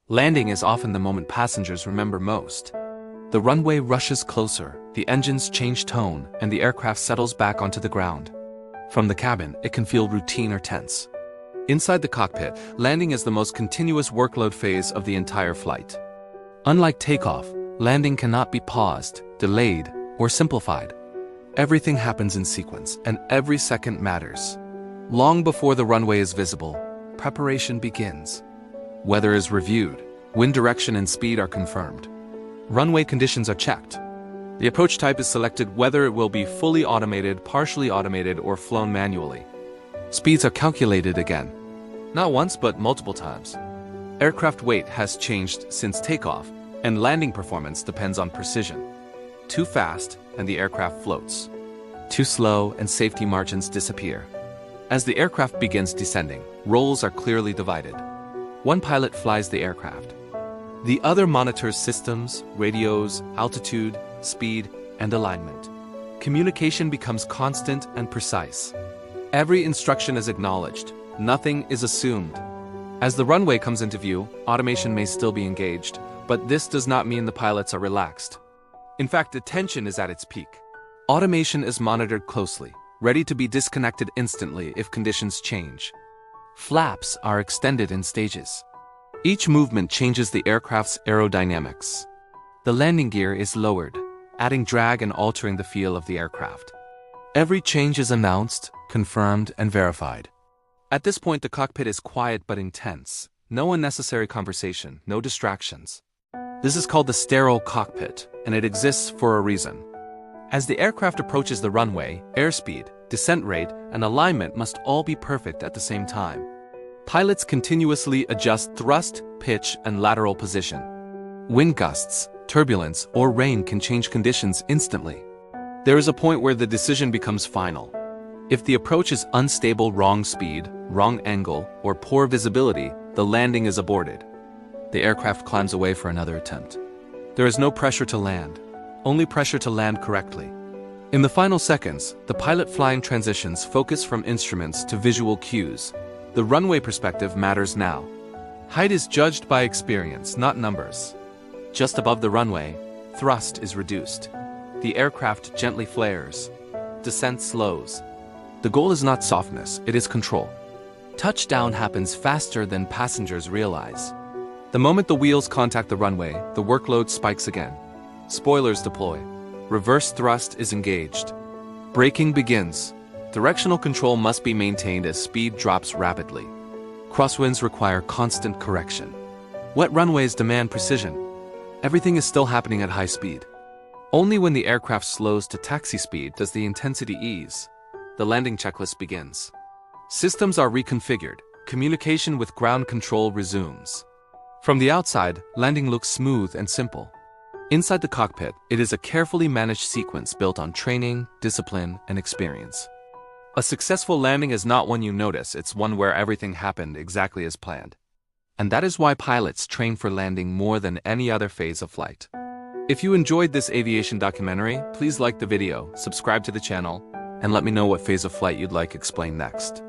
Landing is often the moment passengers remember most. The runway rushes closer, the engines change tone, and the aircraft settles back onto the ground. From the cabin, it can feel routine or tense. Inside the cockpit, landing is the most continuous workload phase of the entire flight. Unlike takeoff, landing cannot be paused, delayed, or simplified. Everything happens in sequence, and every second matters. Long before the runway is visible, preparation begins. Weather is reviewed, wind direction and speed are confirmed. Runway conditions are checked. The approach type is selected, whether it will be fully automated, partially automated, or flown manually. Speeds are calculated again. Not once, but multiple times. Aircraft weight has changed since takeoff, and landing performance depends on precision. Too fast, and the aircraft floats. Too slow, and safety margins disappear. As the aircraft begins descending, roles are clearly divided. One pilot flies the aircraft. The other monitors systems, radios, altitude, speed, and alignment. Communication becomes constant and precise. Every instruction is acknowledged. Nothing is assumed. As the runway comes into view, automation may still be engaged, but this does not mean the pilots are relaxed. In fact, the tension is at its peak. Automation is monitored closely, ready to be disconnected instantly if conditions change. Flaps are extended in stages. Each movement changes the aircraft's aerodynamics. The landing gear is lowered, adding drag and altering the feel of the aircraft. Every change is announced, confirmed, and verified. At this point, the cockpit is quiet but intense. No unnecessary conversation, no distractions. This is called the sterile cockpit, and it exists for a reason. As the aircraft approaches the runway, airspeed, descent rate, and alignment must all be perfect at the same time. Pilots continuously adjust thrust, pitch, and lateral position. Wind gusts, turbulence, or rain can change conditions instantly. There is a point where the decision becomes final. If the approach is unstable, wrong speed, wrong angle, or poor visibility, the landing is aborted. The aircraft climbs away for another attempt. There is no pressure to land, only pressure to land correctly. In the final seconds, the pilot flying transitions focus from instruments to visual cues. The runway perspective matters now. Height is judged by experience, not numbers. Just above the runway, thrust is reduced. The aircraft gently flares. Descent slows. The goal is not softness, it is control. Touchdown happens faster than passengers realize. The moment the wheels contact the runway, the workload spikes again. Spoilers deploy. Reverse thrust is engaged. Braking begins. Directional control must be maintained as speed drops rapidly. Crosswinds require constant correction. Wet runways demand precision. Everything is still happening at high speed. Only when the aircraft slows to taxi speed does the intensity ease. The landing checklist begins. Systems are reconfigured. Communication with ground control resumes. From the outside, landing looks smooth and simple. Inside the cockpit, it is a carefully managed sequence built on training, discipline, and experience. A successful landing is not one you notice, it's one where everything happened exactly as planned. And that is why pilots train for landing more than any other phase of flight. If you enjoyed this aviation documentary, please like the video, subscribe to the channel, and let me know what phase of flight you'd like explained next.